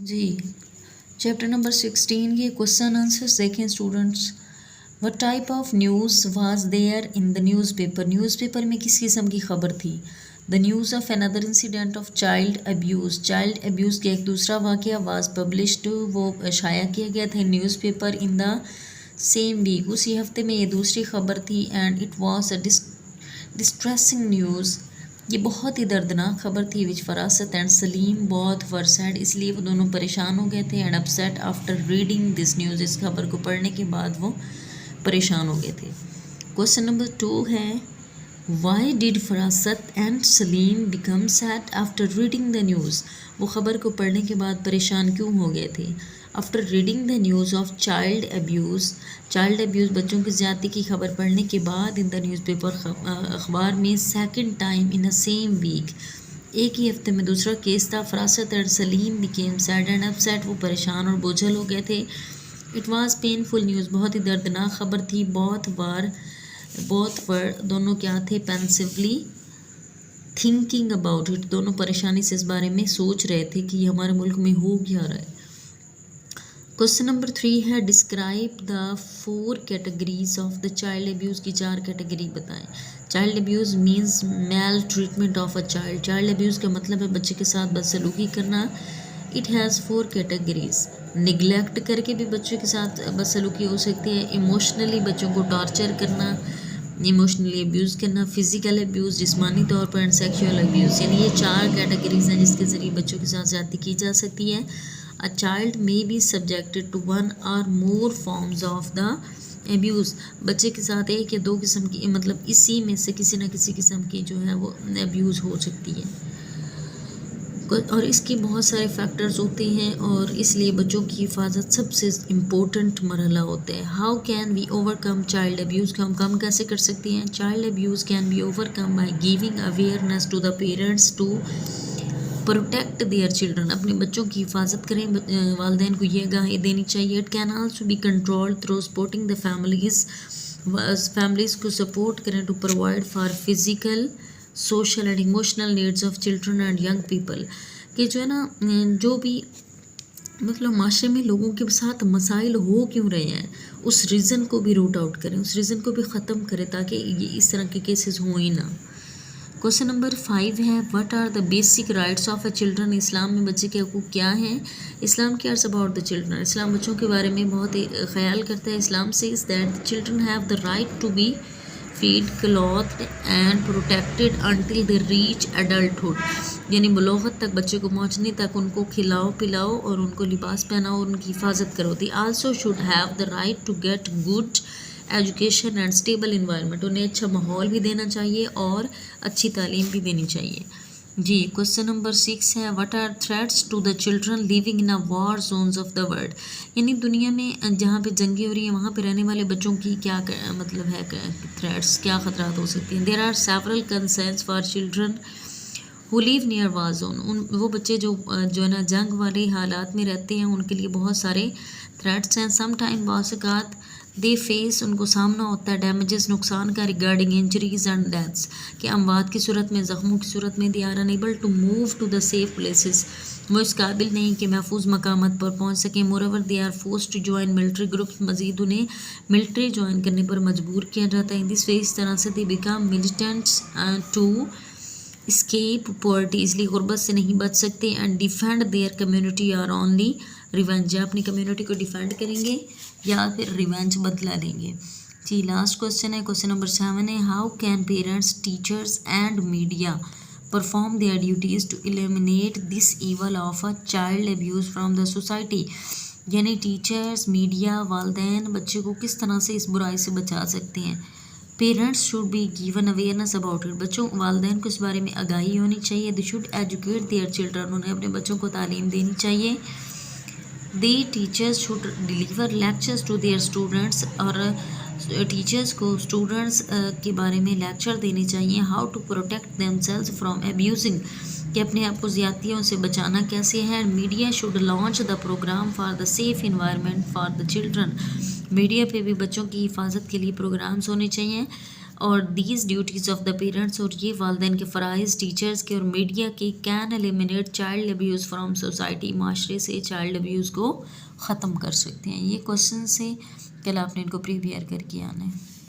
जी chapter number 16 के question answers देखें students. What type of news was there in the newspaper में किस किस्म की खबर थी। The news of another incident of child abuse का एक दूसरा वाक़या वाज पब्लिश्ड, वो शाया किया गया था newspaper in the same week, उसी हफ्ते में ये दूसरी खबर थी। And it was a distressing news, ये बहुत ही दर्दनाक खबर थी। विच फरासत एंड सलीम बहुत वर सैड, इसलिए वो दोनों परेशान हो गए थे। And upset after reading this news, इस खबर को पढ़ने के बाद वो परेशान हो गए थे। क्वेश्चन नंबर 2 है why did फरासत and Salim become sad after reading the news, वो खबर को पढ़ने के बाद परेशान क्यों हो गए थे। After reading the news of child abuse बच्चों की ज़्यादती की खबर पढ़ने के बाद इन द न्यूज़पेपर अखबार में second time in the same week, एक ही हफ्ते में दूसरा केस था। Farasat and Saleem became sad and upset, वो परेशान और बोझल हो गए थे। इट वाज पेनफुल न्यूज़, बहुत ही दर्दनाक खबर थी। बोथ वर दोनों क्या थे, पेंसिवली थिंकिंग अबाउट इट, दोनों परेशानी से इस बारे में सोच रहे थे कि हमारे मुल्क में हो क्या रहा है। क्वेश्चन नंबर 3 है describe the 4 categories of the child abuse की 4 कैटेगरी बताएं। Child abuse means male treatment of a child abuse का मतलब है बच्चे के साथ बदसलूकी करना। It has 4 categories. निगलेक्ट करके भी बच्चों के साथ बदसलूकी हो सकती है, इमोशनली बच्चों को टॉर्चर करना, इमोशनली अब्यूज़ करना, फिजिकल अब्यूज़ जिस्मानी तौर पर, एंड सेक्सुअल अब्यूज़, यानी ये 4 कैटेगरीज हैं जिसके ज़रिए बच्चों के साथ ज़्यादती की जा सकती है। A child may be subjected to 1 or more forms of the abuse, बच्चे के साथ एक या 2 किस्म की, मतलब इसी में से किसी न किसी किस्म की जो है वो अब्यूज़ हो सकती है, और इसकी बहुत सारे फैक्टर्स होते हैं, और इसलिए बच्चों की हिफाजत सबसे इम्पोर्टेंट मरहला होता है। How can we overcome child abuse, हम कम कैसे कर सकते हैं। Child abuse can be overcome by giving awareness to the parents to protect their children, अपने बच्चों की हिफाजत करें, वालिदैन को ये आगाही देनी चाहिए। It can also be controlled through supporting the families को सपोर्ट करें to provide for physical social and emotional needs of children and young people, कि जो है ना जो भी मतलब माशरे में लोगों के साथ मसाइल हो क्यों रहे हैं, उस रीज़न को भी रूट आउट करें, उस रीज़न को भी ख़त्म करें ताकि ये इस तरह के केसेस हों ही ना। क्वेश्चन नंबर 5 है what are the basic rights of a children, Islam में बच्चे के हकूक़ क्या हैं। Islam cares about the children, Islam बच्चों के बारे में बहुत ही ख्याल करता है। Islam says that the children have the right to be fed clothed and protected until they reach adulthood, यानी बलोगत तक बच्चे को पहुँचने तक उनको खिलाओ पिलाओ और उनको लिबास पहनाओ और उनकी हिफाजत करो। They also should have the right to get good education and stable environment, उन्हें अच्छा माहौल भी देना चाहिए और अच्छी तालीम भी देनी चाहिए। जी क्वेश्चन नंबर 6 है what are threats to the children living in a war zones of the world, यानी दुनिया में जहाँ पे जंगें हो रही हैं वहाँ पे रहने वाले बच्चों की क्या मतलब है, थ्रेट्स क्या ख़तरात हो सकती हैं। There are several concerns for children who live near war zone, वो बच्चे जो है ना जंग वाले हालात में रहते हैं, उनके लिए बहुत सारे थ्रेट्स हैं। सम टाइम बासकात दे फेस, उनको सामना होता है डैमेजेस, नुकसान का, रिगार्डिंग इंजरीज एंड डेथ्स, कि अमवात की सूरत में, ज़ख्मों की सूरत में। They are unable to move to the safe places, वो इस काबिल नहीं कि महफूज मकामत पर पहुँच सकें। Moreover they are force to join military groups, मज़ीद उन्हें मिलिट्री ज्वाइन करने पर मजबूर किया जाता है। इन दिस वे, इस तरह से they become militants to escape poverty, इसलिए गुर्बत से नहीं बच सकते। And defend their community are only revenge, अपनी कम्युनिटी को डिफेंड करेंगे या फिर रिवेंज बदला लेंगे। जी लास्ट क्वेश्चन है, क्वेश्चन नंबर 7 है how can parents teachers and media perform their duties to eliminate this evil of a child abuse from the society, यानी टीचर्स, मीडिया, वालिदैन बच्चे को किस तरह से इस बुराई से बचा सकते हैं। Parents should be given awareness about it, बच्चों वालिदैन को इस बारे में आगाही होनी चाहिए। They should educate their children, उन्हें अपने बच्चों को तालीम देनी चाहिए। The teachers should deliver lectures to their students, और टीचर्स को स्टूडेंट्स के बारे में लेक्चर देने चाहिए। How to protect themselves from abusing, कि अपने आप को ज़्यादतियों से बचाना कैसे है। Media should launch the programme for the safe environment for the children, media पे भी बच्चों की हिफाजत के लिए प्रोग्राम्स होने चाहिए। اور these duties of the parents, اور یہ والدین کے فرائض، ٹیچرز کے اور میڈیا کے can eliminate child abuse from society, معاشرے سے چائلڈ ابیوز کو ختم کر سکتے ہیں. یہ کوشچن سے کل آپ نے ان کو پریپیئر کر کے آنا ہے.